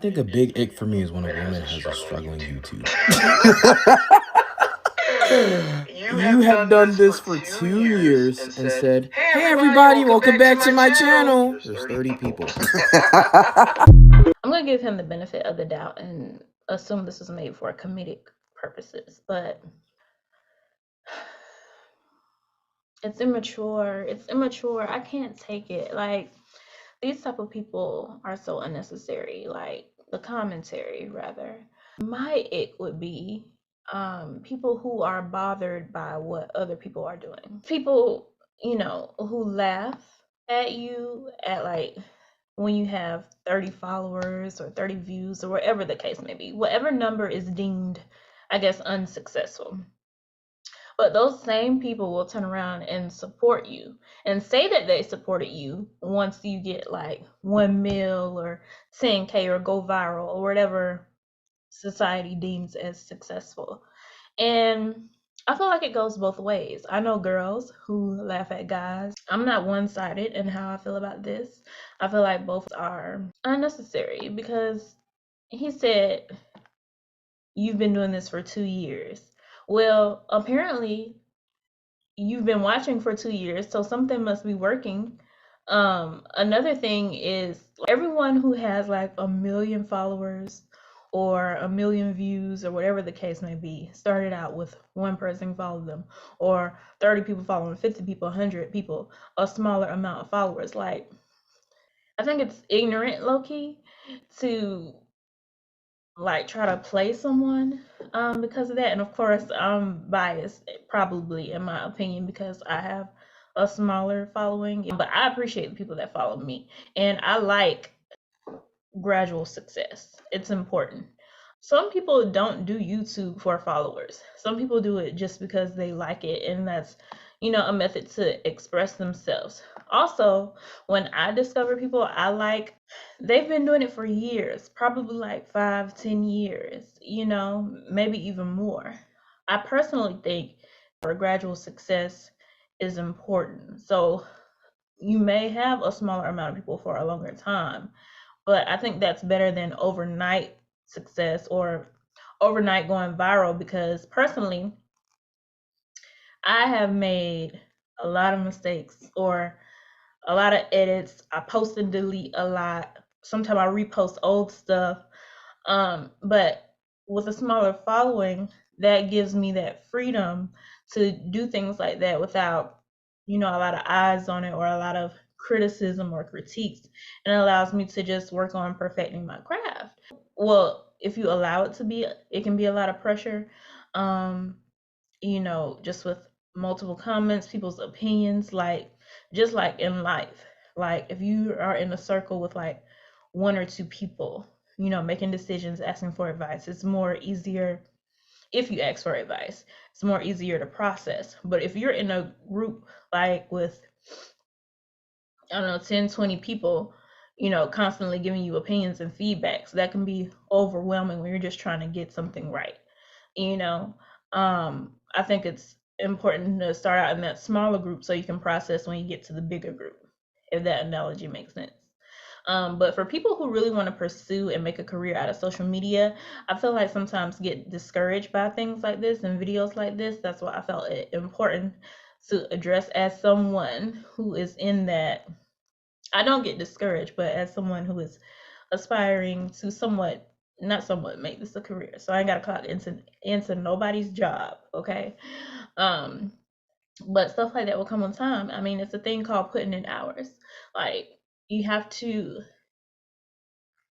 I think a big ick for me is when a woman has a struggling YouTube. You have done this for 2 years and said, "Hey everybody, welcome back to my channel." There's 30 people. I'm gonna give him the benefit of the doubt and assume this was made for comedic purposes, but it's immature. It's immature. I can't take it. Like, these type of people are so unnecessary. Like, the commentary, rather. My ick would be people who are bothered by what other people are doing. People, who laugh at you at, like, when you have 30 followers or 30 views or whatever the case may be, whatever number is deemed, I guess, unsuccessful. But those same people will turn around and support you and say that they supported you once you get like 1 mil or 10K or go viral or whatever society deems as successful. And I feel like it goes both ways. I know girls who laugh at guys. I'm not one-sided in how I feel about this. I feel like both are unnecessary because he said, "You've been doing this for 2 years." Well, apparently you've been watching for 2 years, so something must be working. Another thing is everyone who has like 1 million followers or 1 million views or whatever the case may be started out with one person followed them, or 30 people following 50 people, 100 people, a smaller amount of followers. Like, I think it's ignorant, low-key, to like try to play someone because of that. And of course, I'm biased, probably, in my opinion, because I have a smaller following, but I appreciate the people that follow me, and I like gradual success. It's important. Some people don't do YouTube for followers. Some people do it just because they like it, and that's, a method to express themselves. Also, when I discover people I like, they've been doing it for years, probably like 5-10 years, maybe even more. I personally think for gradual success is important. So you may have a smaller amount of people for a longer time, but I think that's better than overnight success or overnight going viral, because personally, I have made a lot of mistakes or a lot of edits. I post and delete a lot. Sometimes I repost old stuff. But with a smaller following, that gives me that freedom to do things like that without, a lot of eyes on it or a lot of criticism or critiques. And it allows me to just work on perfecting my craft. Well, if you allow it to be, it can be a lot of pressure. Just with multiple comments, people's opinions, like just like in life. Like, if you are in a circle with like one or two people, making decisions, asking for advice, it's more easier if you ask for advice. It's more easier to process. But if you're in a group like with, I don't know, 10, 20 people, constantly giving you opinions and feedbacks, that can be overwhelming when you're just trying to get something right. I think it's important to start out in that smaller group so you can process when you get to the bigger group, if that analogy makes sense. But for people who really want to pursue and make a career out of social media, I feel like sometimes get discouraged by things like this and videos like this. That's why I felt it important to address as someone who is in that. I don't get discouraged, but as someone who is aspiring to not somewhat make this a career. So I ain't gotta clock into nobody's job, okay? But stuff like that will come on time. I mean, it's a thing called putting in hours. Like, you have to,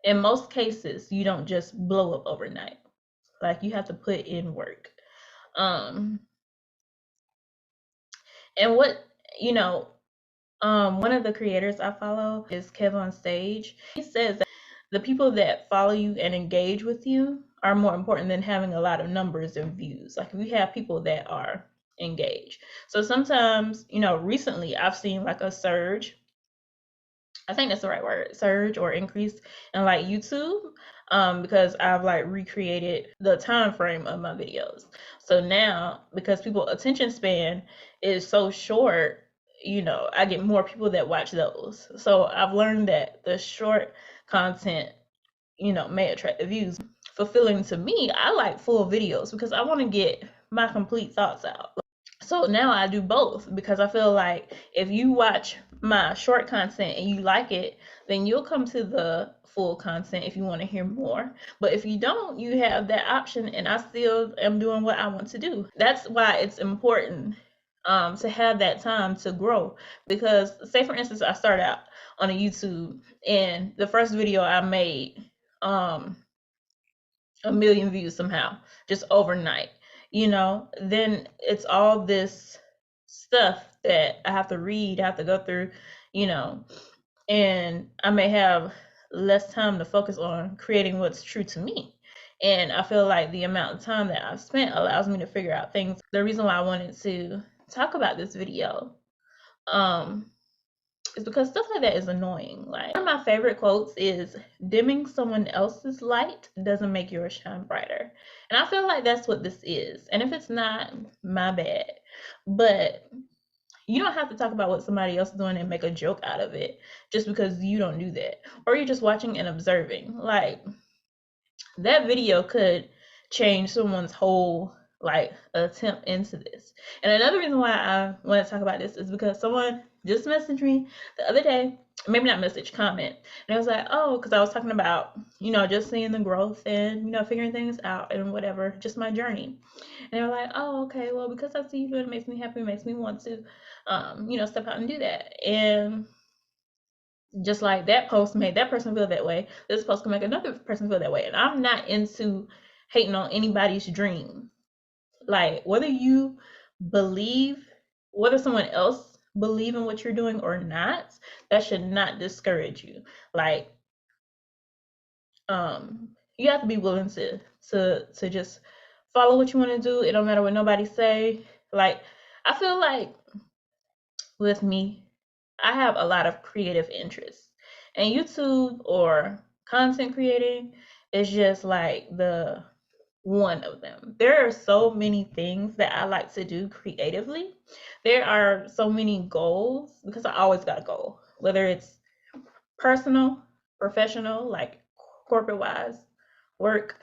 in most cases, you don't just blow up overnight. Like, you have to put in work. And what, one of the creators I follow is Kev on Stage. He says that the people that follow you and engage with you are more important than having a lot of numbers and views. Like, if you have people that are engaged. So sometimes, recently I've seen like a surge. I think that's the right word, surge or increase in like YouTube, because I've like recreated the time frame of my videos. So now, because people attention span is so short, I get more people that watch those. So I've learned that the short content, may attract the views. Fulfilling to me, I like full videos because I want to get my complete thoughts out. So now I do both because I feel like if you watch my short content and you like it, then you'll come to the full content if you want to hear more. But if you don't, you have that option, and I still am doing what I want to do. That's why it's important to have that time to grow. Because say for instance, I start out on a YouTube and the first video I made 1,000,000 views somehow, just overnight, then it's all this stuff that I have to read, I have to go through, and I may have less time to focus on creating what's true to me. And I feel like the amount of time that I've spent allows me to figure out things. The reason why I wanted to talk about this video is because stuff like that is annoying. Like, one of my favorite quotes is, dimming someone else's light doesn't make yours shine brighter. And I feel like that's what this is. And if it's not, my bad. But you don't have to talk about what somebody else is doing and make a joke out of it just because you don't do that. Or you're just watching and observing. Like, that video could change someone's whole attempt into this. And another reason why I want to talk about this is because someone just messaged me the other day, maybe not message, comment, and it was like, oh, because I was talking about just seeing the growth and figuring things out and whatever, just my journey. And they were like, oh, okay, well, because I see you doing it, makes me happy, makes me want to step out and do that. And just like that post made that person feel that way, this post can make another person feel that way. And I'm not into hating on anybody's dream. Like, whether someone else believe in what you're doing or not, that should not discourage you. Like, you have to be willing to just follow what you want to do. It don't matter what nobody say. Like, I feel like with me, I have a lot of creative interests, and YouTube or content creating is just like the one of them. There are so many things that I like to do creatively. There are so many goals because I always got a goal, whether it's personal, professional, like corporate wise, work,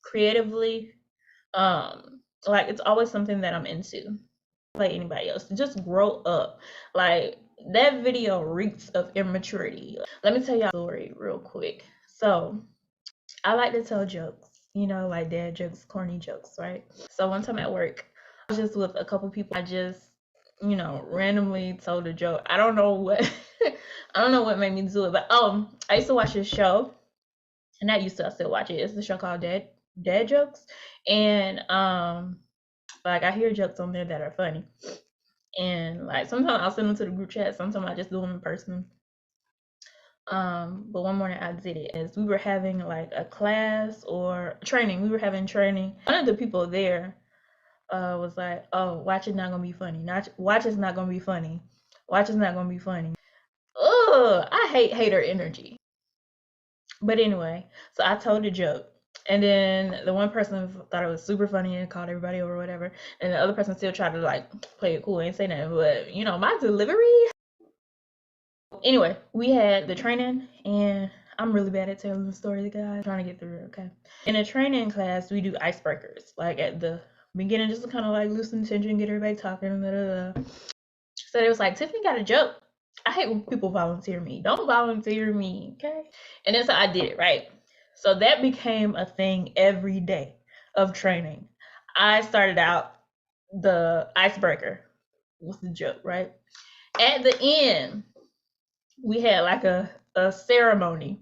creatively, like it's always something that I'm into. Like anybody else, just grow up. Like, that video reeks of immaturity. Let me tell y'all a story real quick. So I like to tell jokes, like dad jokes, corny jokes, right? So one time at work, I was just with a couple people. I just, randomly told a joke. I don't know what I don't know what made me do it, but I used to watch this show, and I still watch it. It's the show called Dad Jokes. And like, I hear jokes on there that are funny. And like, sometimes I'll send them to the group chat, sometimes I just do them in person. But one morning I did it as we were having like a class or training. We were having training. One of the people there was like, oh, watch is not gonna be funny. Watch is not gonna be funny. Watch is not gonna be funny. Ugh, I hate hater energy. But anyway, so I told a joke. And then the one person thought it was super funny and called everybody over or whatever. And the other person still tried to like play it cool and say nothing. But my delivery. Anyway, we had the training, and I'm really bad at telling the story, guys. I'm trying to get through it, okay? In a training class, we do icebreakers, like at the beginning, just to kind of like loosen tension, get everybody talking. Blah, blah, blah. So it was like, Tiffany got a joke. I hate when people volunteer me. Don't volunteer me, okay? And then so I did it, right? So that became a thing every day of training. I started out the icebreaker with the joke, right? At the end, we had like a ceremony.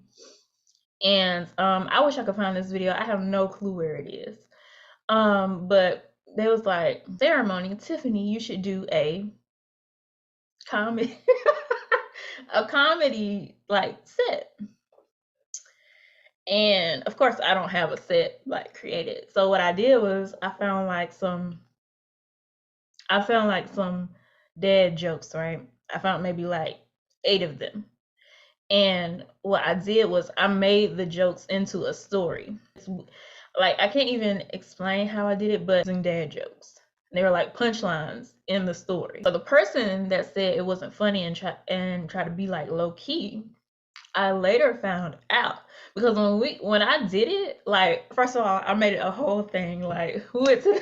And I wish I could find this video. I have no clue where it is. But there was like, ceremony, Tiffany, you should do a comedy a comedy like set. And of course I don't have a set like created. So what I did was I found like some dad jokes, right? I found maybe like 8 of them. And what I did was I made the jokes into a story. Like, I can't even explain how I did it, but using dad jokes. They were like punchlines in the story. So the person that said it wasn't funny and tried to be like low key, I later found out because when I did it, like first of all, I made it a whole thing. Like went to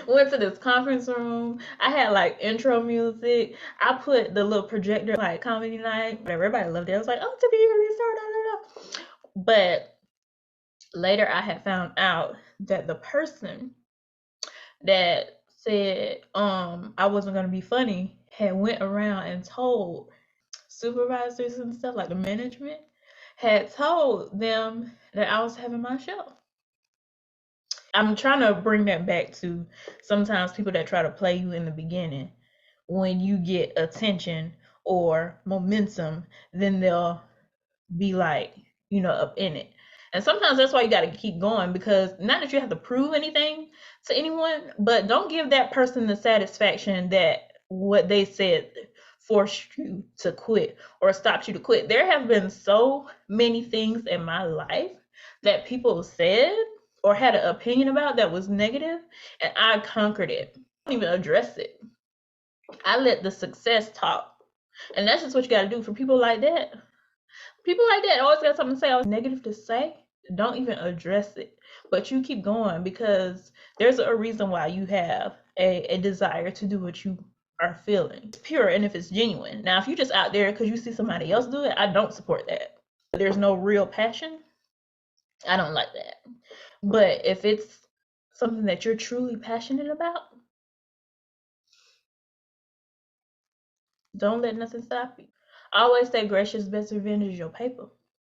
went to this conference room. I had like intro music. I put the little projector like comedy night. Everybody loved it. I was like, oh, to be restart. But later, I had found out that the person that said I wasn't gonna be funny had went around and told supervisors and stuff like the management had told them that I was having my show. I'm trying to bring that back to sometimes people that try to play you in the beginning. When you get attention or momentum, then they'll be like, up in it. And sometimes that's why you got to keep going, because not that you have to prove anything to anyone, but don't give that person the satisfaction that what they said forced you to quit or stopped you to quit. There have been so many things in my life that people said or had an opinion about that was negative, and I conquered it. I didn't even address it. I let the success talk. And that's just what you got to do for people like that. People like that always got something to say, or negative to say. Don't even address it. But you keep going, because there's a reason why you have a desire to do what you are feeling. It's pure, and if it's genuine. Now, if you're just out there because you see somebody else do it, I don't support that. There's no real passion. I don't like that. But if it's something that you're truly passionate about, don't let nothing stop you. I always say gracious best revenge is your paper.